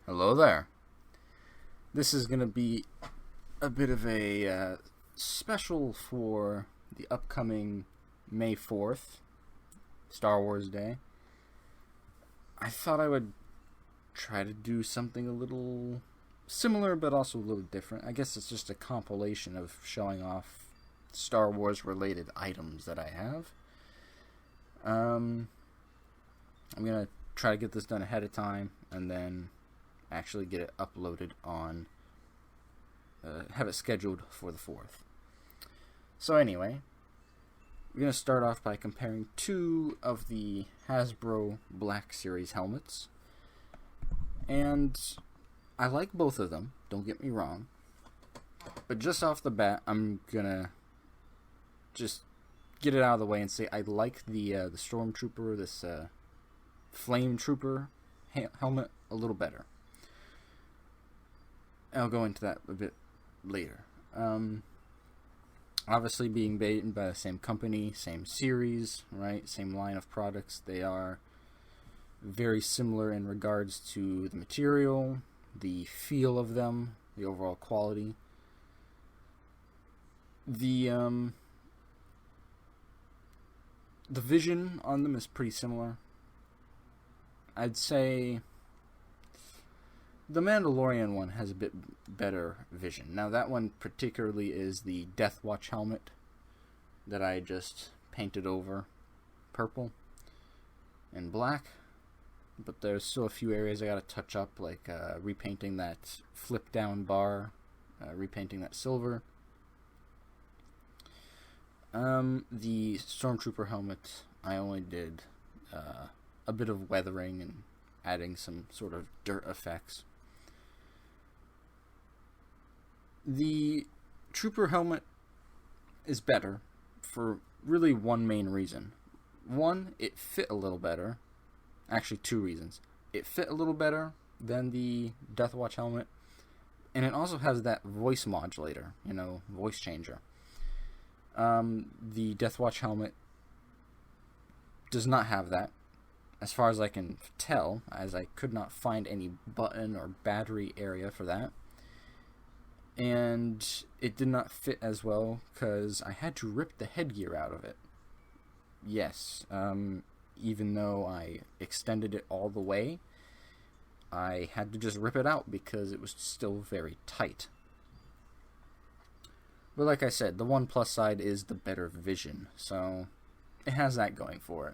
Hello there. This is going to be a bit of a special for the upcoming May 4th, Star Wars Day. I thought I would try to do something a little similar but also a little different. I guess it's just a compilation of showing off Star Wars related items that I have. I'm going to try to get this done ahead of time and then actually get it uploaded on, have it scheduled for the 4th. So anyway, we're going to start off by comparing two of the Hasbro Black Series helmets. And I like both of them, don't get me wrong. But just off the bat, I'm going to just get it out of the way and say I like the Stormtrooper, this Flame Trooper helmet a little better. I'll go into that a bit later. Obviously, being made by the same company, same series, right? Same line of products. They are very similar in regards to the material, the feel of them, the overall quality. The vision on them is pretty similar. I'd say the Mandalorian one has a bit better vision. Now that one particularly is the Death Watch helmet that I just painted over purple and black. But there's still a few areas I gotta touch up, like repainting that flip down bar, repainting that silver. The Stormtrooper helmet, I only did a bit of weathering and adding some sort of dirt effects. The Trooper helmet is better for really one main reason. One, it fit a little better. Actually, two reasons. It fit a little better than the Death Watch helmet, and it also has that voice modulator, voice changer. The Death Watch helmet does not have that, as far as I can tell, as I could not find any button or battery area for that. And it did not fit as well because I had to rip the headgear out of it. Yes, even though I extended it all the way, I had to just rip it out because it was still very tight. But like I said, the one plus side is the better vision, so it has that going for it.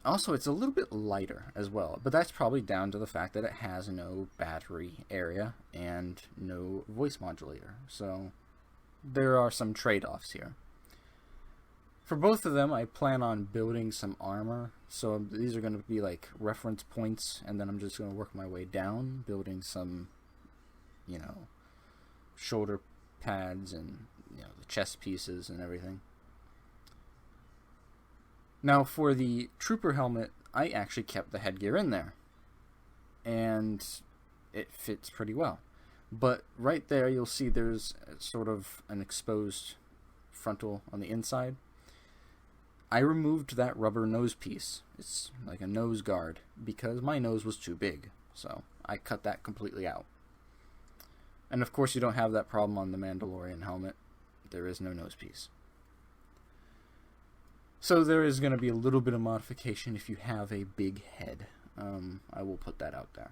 Also, it's a little bit lighter as well, but that's probably down to the fact that it has no battery area and no voice modulator, so there are some trade-offs here. For both of them, I plan on building some armor, so these are going to be like reference points, and then I'm just going to work my way down, building some, shoulder pads and, the chest pieces and everything. Now, for the Trooper helmet, I actually kept the headgear in there, and it fits pretty well. But right there, you'll see there's sort of an exposed frontal on the inside. I removed that rubber nose piece. It's like a nose guard, because my nose was too big, so I cut that completely out. And of course, you don't have that problem on the Mandalorian helmet. There is no nose piece. So there is going to be a little bit of modification if you have a big head. I will put that out there.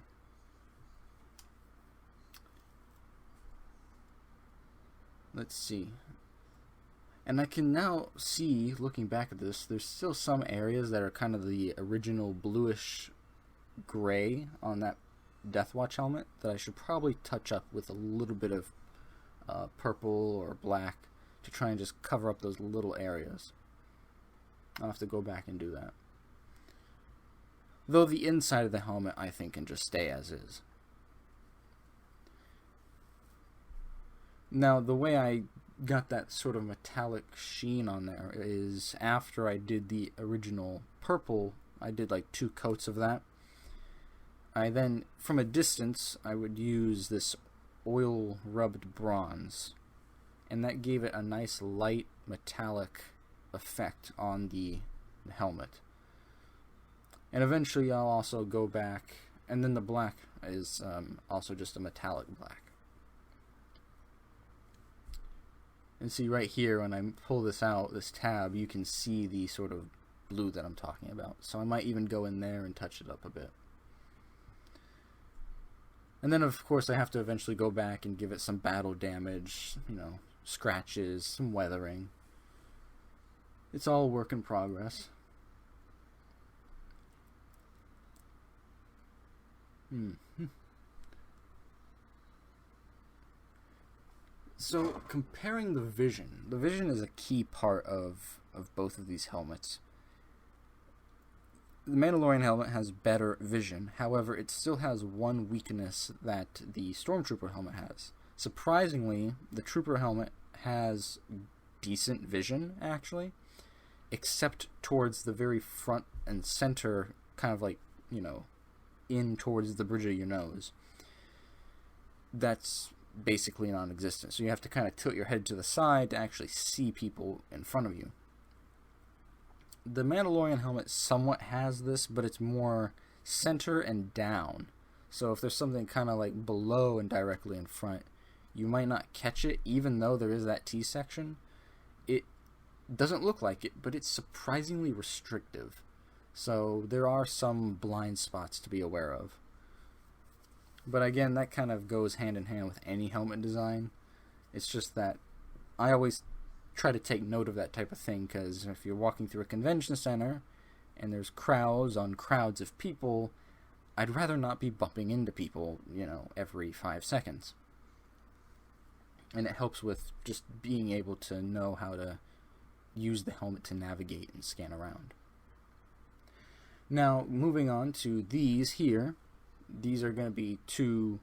Let's see. And I can now see, looking back at this, there's still some areas that are kind of the original bluish gray on that Death Watch helmet that I should probably touch up with a little bit of purple or black to try and just cover up those little areas. I'll have to go back and do that. Though the inside of the helmet, I think, can just stay as is. Now, the way I got that sort of metallic sheen on there is after I did the original purple, I did like 2 coats of that. I then, from a distance, I would use this oil-rubbed bronze, and that gave it a nice light metallic effect on the helmet. And eventually I'll also go back, and then the black is also just a metallic black. And see right here, when I pull this out, this tab, you can see the sort of blue that I'm talking about. So I might even go in there and touch it up a bit. And then of course I have to eventually go back and give it some battle damage, you know, scratches, some weathering. It's all a work in progress. So comparing the vision is a key part of both of these helmets. The Mandalorian helmet has better vision, however, it still has one weakness that the Stormtrooper helmet has. Surprisingly, the Trooper helmet has decent vision, actually, except towards the very front and center, kind of like, you know, in towards the bridge of your nose. That's basically non-existent, so you have to kind of tilt your head to the side to actually see people in front of you. The Mandalorian helmet somewhat has this, but it's more center and down. So if there's something kind of like below and directly in front, you might not catch it, even though there is that T-section. It doesn't look like it, but it's surprisingly restrictive. So there are some blind spots to be aware of. But again, that kind of goes hand in hand with any helmet design. It's just that I always try to take note of that type of thing, because if you're walking through a convention center and there's crowds on crowds of people, I'd rather not be bumping into people, you know, every 5 seconds. And it helps with just being able to know how to use the helmet to navigate and scan around. Now, moving on to these here. These are going to be two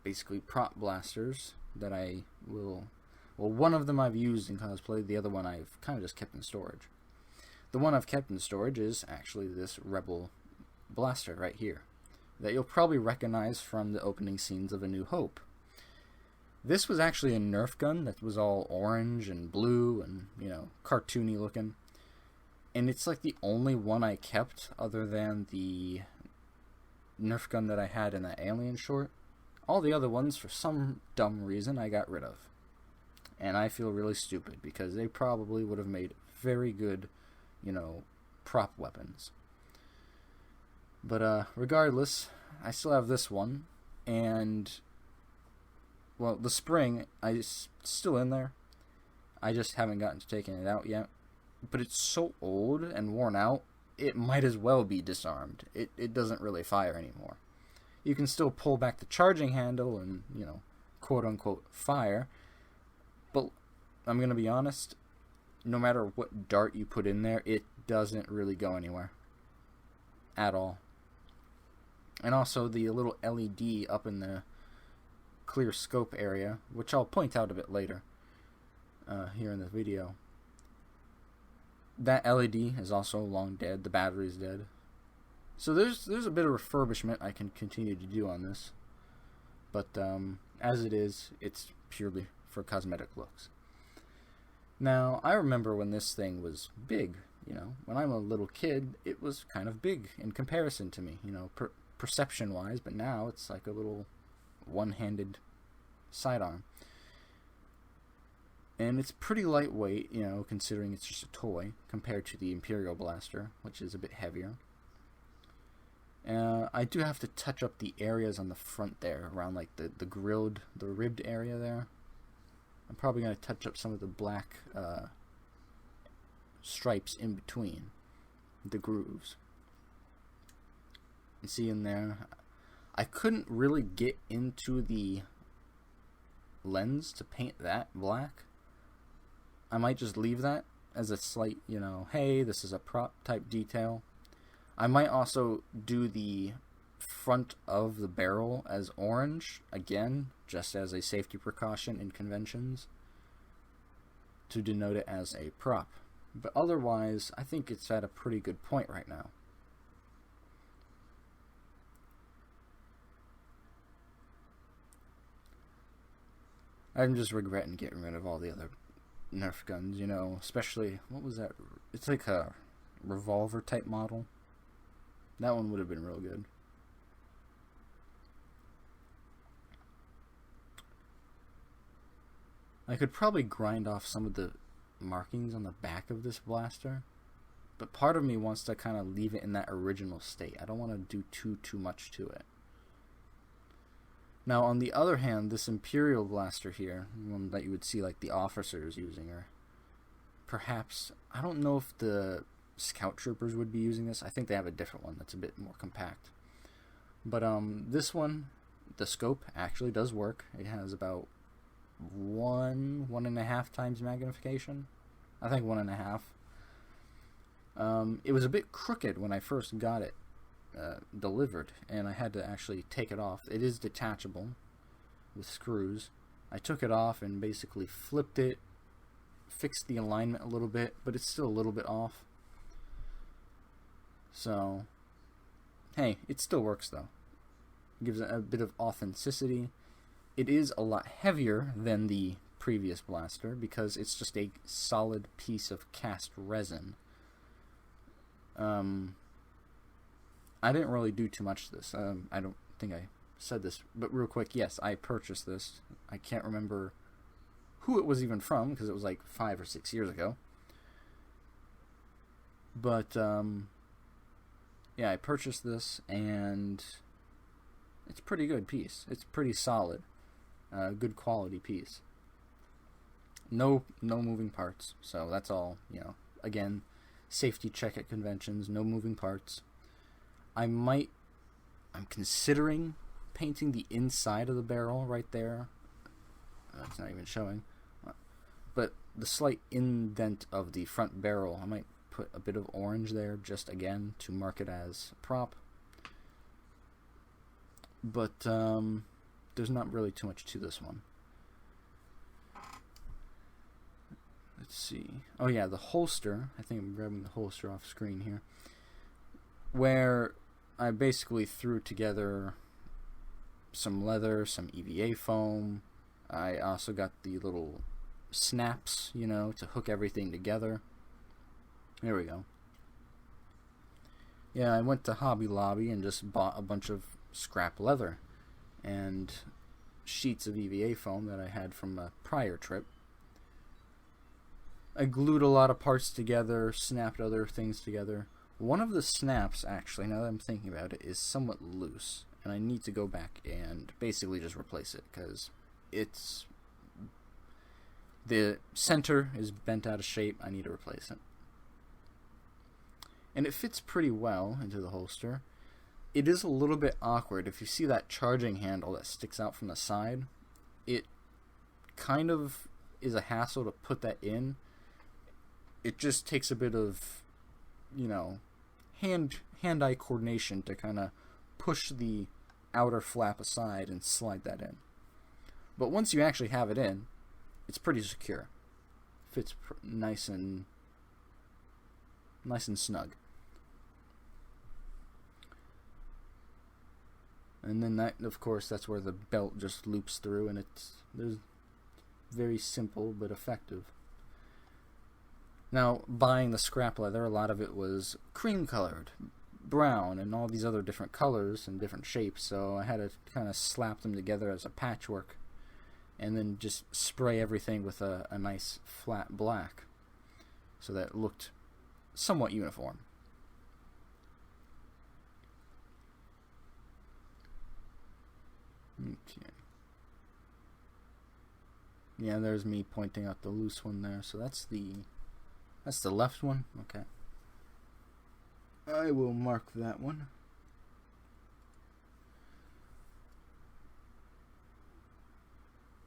basically prop blasters that I will... Well, one of them I've used in cosplay, the other one I've kind of just kept in storage. The one I've kept in storage is actually this Rebel blaster right here, that you'll probably recognize from the opening scenes of A New Hope. This was actually a Nerf gun that was all orange and blue and, you know, cartoony looking. And it's like the only one I kept other than the Nerf gun that I had in that Alien short. All the other ones, for some dumb reason, I got rid of. And I feel really stupid, because they probably would have made very good, you know, prop weapons. But regardless, I still have this one, and, well, the spring is still in there. I just haven't gotten to taking it out yet. But it's so old and worn out, it might as well be disarmed. It doesn't really fire anymore. You can still pull back the charging handle and, you know, quote-unquote fire. But I'm going to be honest, no matter what dart you put in there, it doesn't really go anywhere. At all. And also the little LED up in the clear scope area, which I'll point out a bit later here in the video. That LED is also long dead. The battery's dead. So there's a bit of refurbishment I can continue to do on this. But as it is, it's purely for cosmetic looks. Now, I remember when this thing was big, you know, when I'm a little kid, it was kind of big in comparison to me, you know, perception-wise, but now it's like a little one-handed sidearm. And it's pretty lightweight, you know, considering it's just a toy, compared to the Imperial Blaster, which is a bit heavier. I do have to touch up the areas on the front there, around like the ribbed area there. I'm probably going to touch up some of the black stripes in between the grooves. You see in there, I couldn't really get into the lens to paint that black. I might just leave that as a slight, you know, hey, this is a prop type detail. I might also do the front of the barrel as orange, again, just as a safety precaution in conventions, to denote it as a prop. But otherwise, I think it's at a pretty good point right now. I'm just regretting getting rid of all the other Nerf guns, you know, especially, what was that? It's like a revolver type model. That one would have been real good. I could probably grind off some of the markings on the back of this blaster, but part of me wants to kind of leave it in that original state. I don't want to do too much to it. Now, on the other hand, this Imperial blaster here, one that you would see like the officers using, or perhaps, I don't know if the Scout Troopers would be using this. I think they have a different one that's a bit more compact. But this one, the scope actually does work. It has about 1.5 times magnification. I think 1.5. It was a bit crooked when I first got it delivered, and I had to actually take it off. It is detachable with screws. I took it off and basically flipped it, fixed the alignment a little bit, but it's still a little bit off. So, hey, it still works though. It gives it a bit of authenticity. It is a lot heavier than the previous blaster because it's just a solid piece of cast resin. I didn't really do too much to this. I don't think I said this, but real quick, yes, I purchased this. I can't remember who it was even from because it was like 5 or 6 years ago. But yeah, I purchased this, and it's a pretty good piece. It's pretty solid, good quality piece. No moving parts, so that's all. You know, again, safety check at conventions. No moving parts. I'm considering painting the inside of the barrel right there. It's not even showing, but the slight indent of the front barrel, I might put a bit of orange there, just again to mark it as a prop. But there's not really too much to this one. Let's see. Oh yeah, the holster. I think I'm grabbing the holster off screen here, where I basically threw together some leather, some EVA foam. I also got the little snaps, you know, to hook everything together. There we go. Yeah, I went to Hobby Lobby and just bought a bunch of scrap leather and sheets of EVA foam that I had from a prior trip. I glued a lot of parts together, snapped other things together. One of the snaps, actually, now that I'm thinking about it, is somewhat loose, and I need to go back and basically just replace it, because the center is bent out of shape. I need to replace it. And it fits pretty well into the holster. It is a little bit awkward. If you see that charging handle that sticks out from the side, it kind of is a hassle to put that in. It just takes a bit of, you know, hand-eye coordination to kind of push the outer flap aside and slide that in. But once you actually have it in, it's pretty secure. Fits nice and snug. And then that, of course, that's where the belt just loops through, and there's very simple but effective. Now, buying the scrap leather, a lot of it was cream colored, brown, and all these other different colors and different shapes, so I had to kind of slap them together as a patchwork and then just spray everything with a nice flat black so that it looked somewhat uniform. Okay. Yeah, there's me pointing out the loose one there, so that's the left one. Okay. I will mark that one.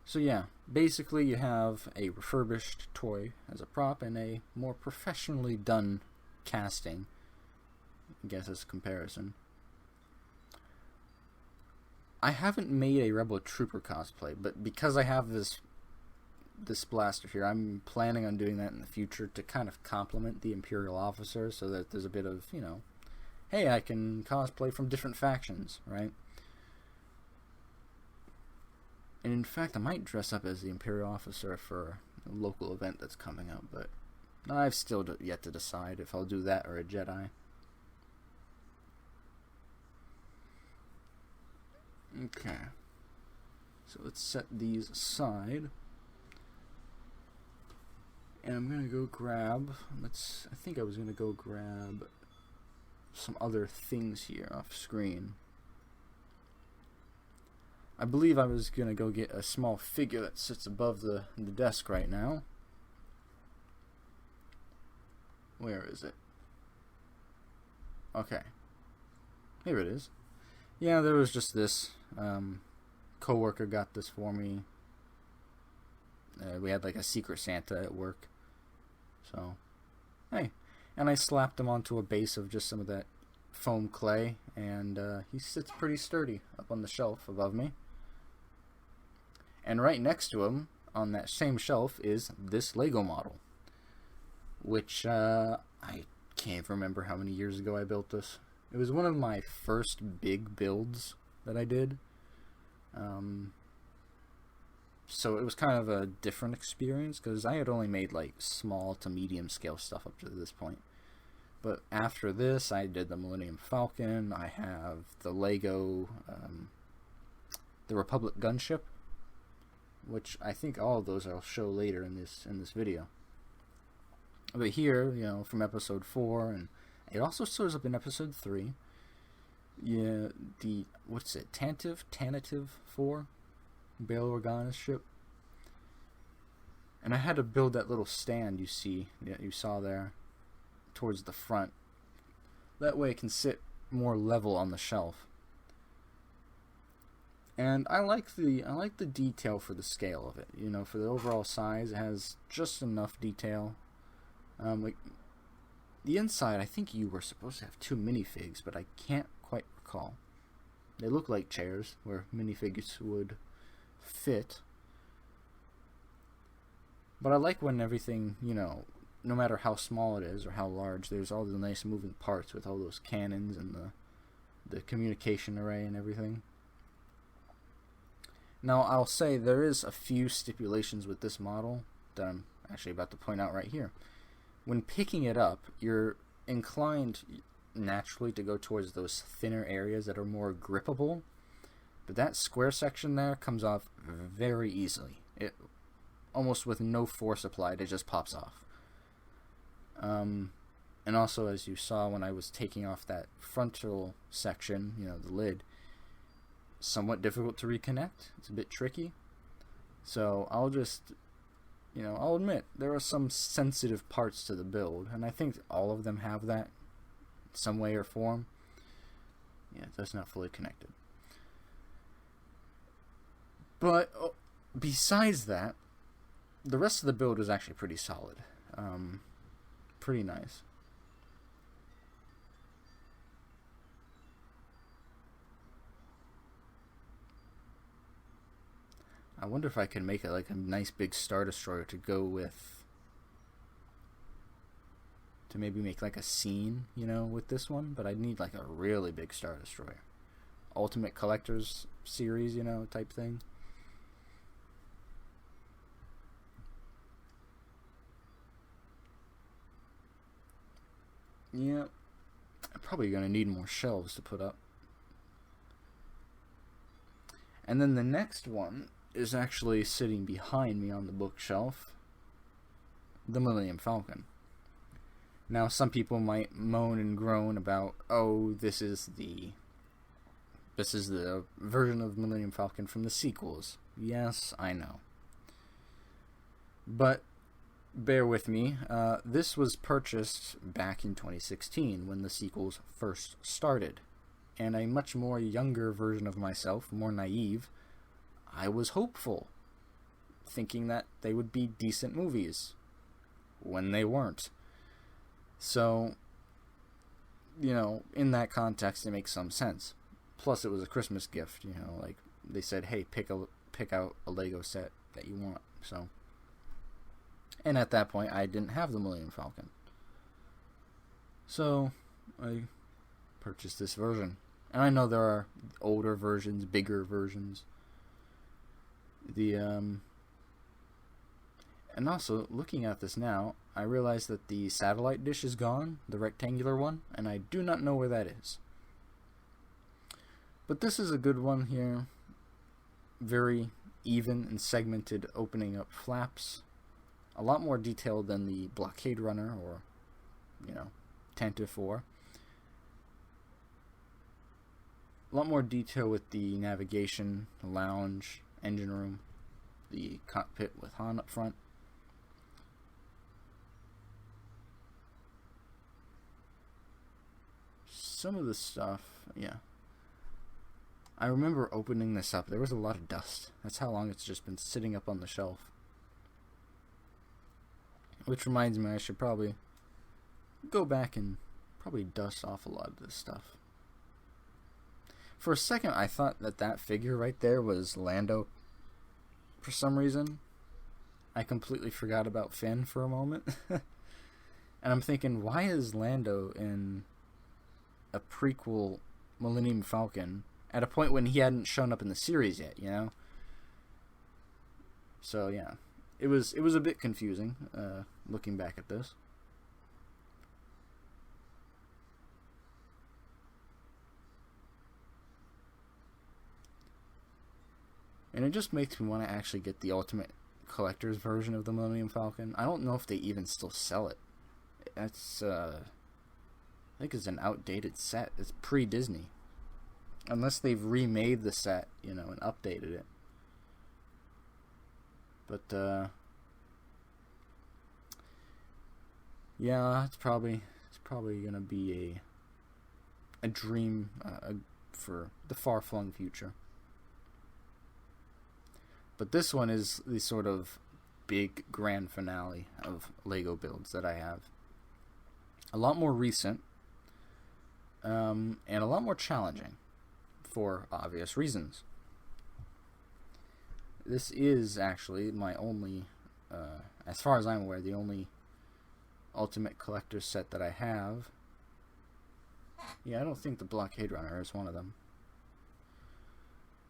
So yeah, basically you have a refurbished toy as a prop and a more professionally done casting, I guess, as a comparison. I haven't made a Rebel Trooper cosplay, but because I have this blaster here, I'm planning on doing that in the future to kind of complement the Imperial officer, so that there's a bit of, you know, hey, I can cosplay from different factions, right? And in fact, I might dress up as the Imperial officer for a local event that's coming up, but I've still yet to decide if I'll do that or a Jedi. Okay. So let's set these aside. And I'm gonna go grab, I think I was gonna go grab some other things here off screen. I believe I was gonna go get a small figure that sits above the desk right now. Where is it? Okay. Here it is. Yeah, there was just this. Coworker got this for me. We had like a secret Santa at work. So, hey. And I slapped him onto a base of just some of that foam clay, and he sits pretty sturdy up on the shelf above me. And right next to him, on that same shelf, is this Lego model, which I can't remember how many years ago I built this. It was one of my first big builds that I did. So it was kind of a different experience because I had only made like small to medium scale stuff up to this point. But after this, I did the Millennium Falcon. I have the Lego, the Republic gunship, which I think all of those I'll show later in this video. But here, you know, from episode 4, and it also shows up in episode 3. Yeah, the what's it? Tanative 4, Bail Organa's ship. And I had to build that little stand you saw there towards the front. That way it can sit more level on the shelf. And I like the detail for the scale of it. You know, for the overall size, it has just enough detail. Like the inside, I think you were supposed to have 2 minifigs, but I can't quite recall. They look like chairs where minifigures would fit. But I like when everything, you know, no matter how small it is or how large, there's all the nice moving parts with all those cannons and the communication array and everything. Now, I'll say there is a few stipulations with this model that I'm actually about to point out right here. When picking it up, you're inclined naturally to go towards those thinner areas that are more grippable, but that square section there comes off very easily. It almost with no force applied, it just pops off. And also, as you saw when I was taking off that frontal section, you know, the lid, somewhat difficult to reconnect. It's a bit tricky. So I'll just, you know, I'll admit there are some sensitive parts to the build, and I think all of them have that some way or form. Yeah, that's not fully connected. But besides that, the rest of the build is actually pretty solid. Pretty nice. I wonder if I can make it like a nice big Star Destroyer to go with, to maybe make like a scene, you know, with this one. But I'd need like a really big Star Destroyer. Ultimate Collector's Series, you know, type thing. Yeah, I'm probably going to need more shelves to put up. And then the next one is actually sitting behind me on the bookshelf, the Millennium Falcon. Now, some people might moan and groan about, oh, this is the version of Millennium Falcon from the sequels. Yes, I know. But bear with me, this was purchased back in 2016 when the sequels first started. And a much more younger version of myself, more naive, I was hopeful, thinking that they would be decent movies, when they weren't. So, you know, in that context, it makes some sense. Plus, it was a Christmas gift, you know, like, they said, hey, pick out a Lego set that you want, so. And at that point, I didn't have the Millennium Falcon. So, I purchased this version. And I know there are older versions, bigger versions. And also, looking at this now, I realize that the satellite dish is gone, the rectangular one, and I do not know where that is. But this is a good one here. Very even and segmented opening up flaps. A lot more detailed than the Blockade Runner or, Tantive 4. A lot more detail with the navigation, the lounge, engine room, the cockpit with Han up front. Some of the stuff, yeah. I remember opening this up. There was a lot of dust. That's how long it's just been sitting up on the shelf. Which reminds me, I should probably go back and probably dust off a lot of this stuff. For a second, I thought that figure right there was Lando. For some reason, I completely forgot about Finn for a moment. And I'm thinking, why is Lando in a prequel Millennium Falcon at a point when he hadn't shown up in the series yet, So yeah, it was a bit confusing looking back at this. And it just makes me want to actually get the Ultimate Collector's version of the Millennium Falcon. I don't know if they even still sell it. That's I think it's an outdated set. It's pre-Disney. Unless they've remade the set, and updated it. But yeah, it's probably gonna be a dream for the far-flung future. But this one is the sort of big grand finale of Lego builds that I have. A lot more recent, and a lot more challenging, for obvious reasons. This is actually my only, as far as I'm aware, the only Ultimate Collector set that I have. Yeah, I don't think the Blockade Runner is one of them.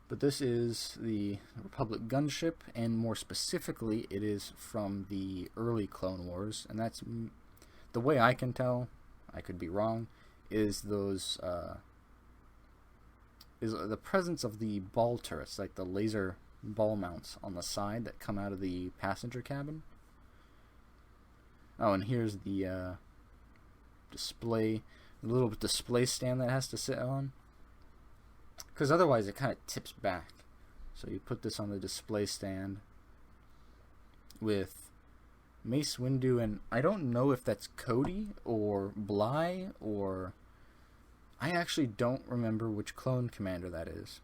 But this is the Republic gunship, and more specifically, it is from the early Clone Wars, and that's, the way I can tell, I could be wrong, is those, is the presence of the ball turrets, like the laser ball mounts on the side that come out of the passenger cabin. Oh, and here's the display, the little display stand that it has to sit on. Because otherwise it kind of tips back. So you put this on the display stand with Mace Windu, and I don't know if that's Cody or Bly, or I actually don't remember which clone commander that is.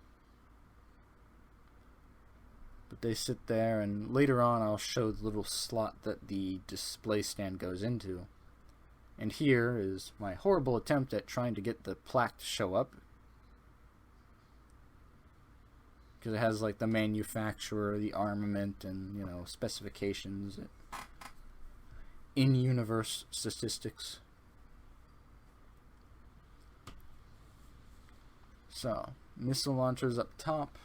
But they sit there, and later on I'll show the little slot that the display stand goes into. And here is my horrible attempt at trying to get the plaque to show up. Because it has like the manufacturer, the armament, and specifications, in-universe statistics. So, missile launchers up top.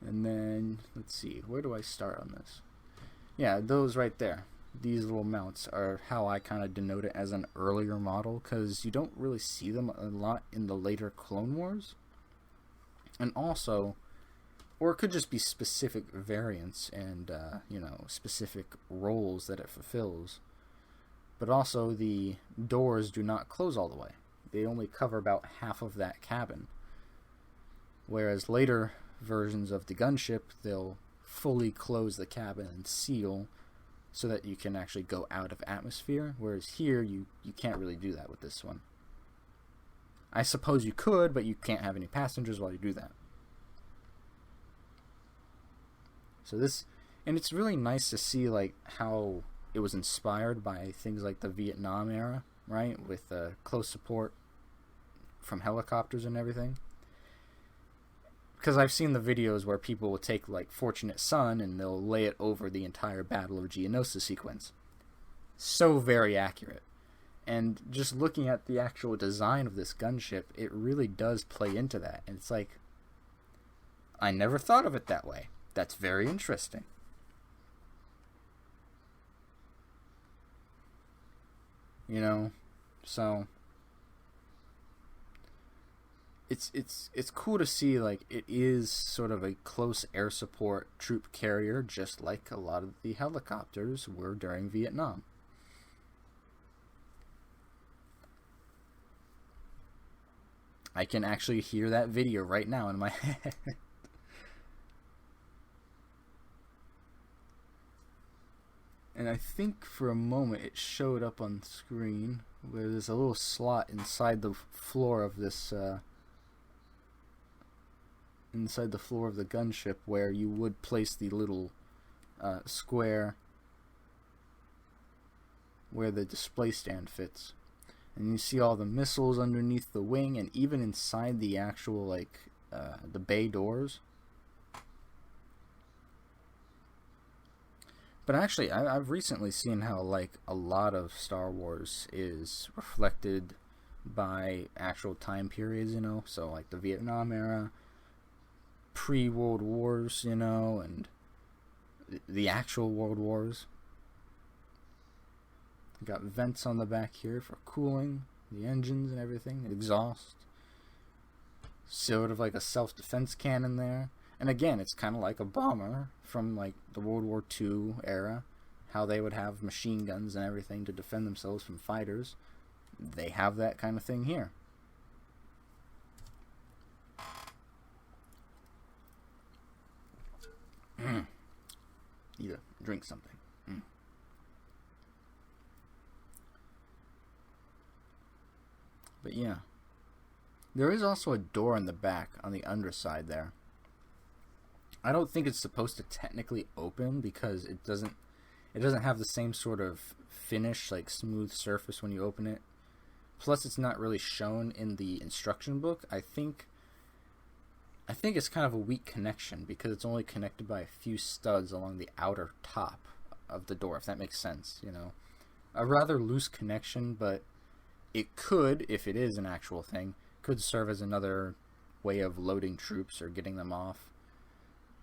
And then, let's see, where do I start on this? Yeah, those right there. These little mounts are how I kind of denote it as an earlier model, because you don't really see them a lot in the later Clone Wars. And also, or it could just be specific variants and, specific roles that it fulfills. But also, the doors do not close all the way. They only cover about half of that cabin. Whereas later versions of the gunship, they'll fully close the cabin and seal so that you can actually go out of atmosphere. Whereas here, you can't really do that with this one. I suppose you could, but you can't have any passengers while you do that. So this, and it's really nice to see like how it was inspired by things like the Vietnam era, right? With close support from helicopters and everything. Because I've seen the videos where people will take like Fortunate Son and they'll lay it over the entire Battle of Geonosis sequence. So very accurate. And just looking at the actual design of this gunship, it really does play into that. And it's like, I never thought of it that way. That's very interesting. So it's cool to see, like, it is sort of a close air support troop carrier, just like a lot of the helicopters were during Vietnam. I can actually hear that video right now in my head. And I think for a moment it showed up on screen where there's a little slot inside the floor of this inside the floor of the gunship where you would place the little square where the display stand fits. And you see all the missiles underneath the wing, and even inside the actual, like, the bay doors. But actually, I've recently seen how, like, a lot of Star Wars is reflected by actual time periods, you know? So, like, the Vietnam era, pre-World Wars, you know, and the actual World Wars. Got vents on the back here for cooling the engines and everything, the exhaust. Sort of like a self-defense cannon there. And again, it's kind of like a bomber from, like, the World War II era. How they would have machine guns and everything to defend themselves from fighters. They have that kind of thing here. Need to drink something. But yeah, there is also a door in the back on the underside there. I don't think it's supposed to technically open because it doesn't have the same sort of finish, like smooth surface when you open it. Plus, it's not really shown in the instruction book. I think it's kind of a weak connection because it's only connected by a few studs along the outer top of the door, if that makes sense, you know. A rather loose connection, but it could, if it is an actual thing, could serve as another way of loading troops or getting them off.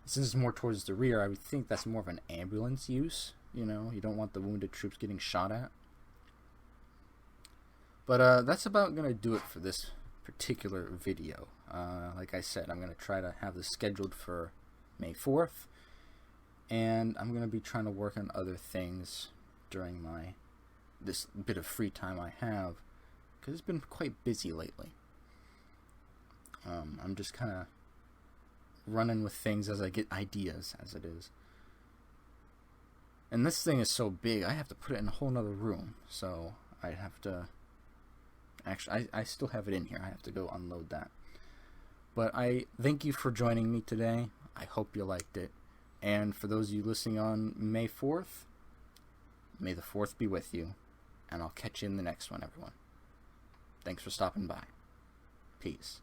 Since it's more towards the rear, I would think that's more of an ambulance use, you know. You don't want the wounded troops getting shot at. But that's about going to do it for this particular video. Like I said, I'm going to try to have this scheduled for May 4th. And I'm going to be trying to work on other things during this bit of free time I have. Because it's been quite busy lately. I'm just kind of running with things as I get ideas, as it is. And this thing is so big, I have to put it in a whole nother room. So I have to... Actually, I still have it in here. I have to go unload that. But I thank you for joining me today. I hope you liked it. And for those of you listening on May 4th, may the 4th be with you. And I'll catch you in the next one, everyone. Thanks for stopping by. Peace.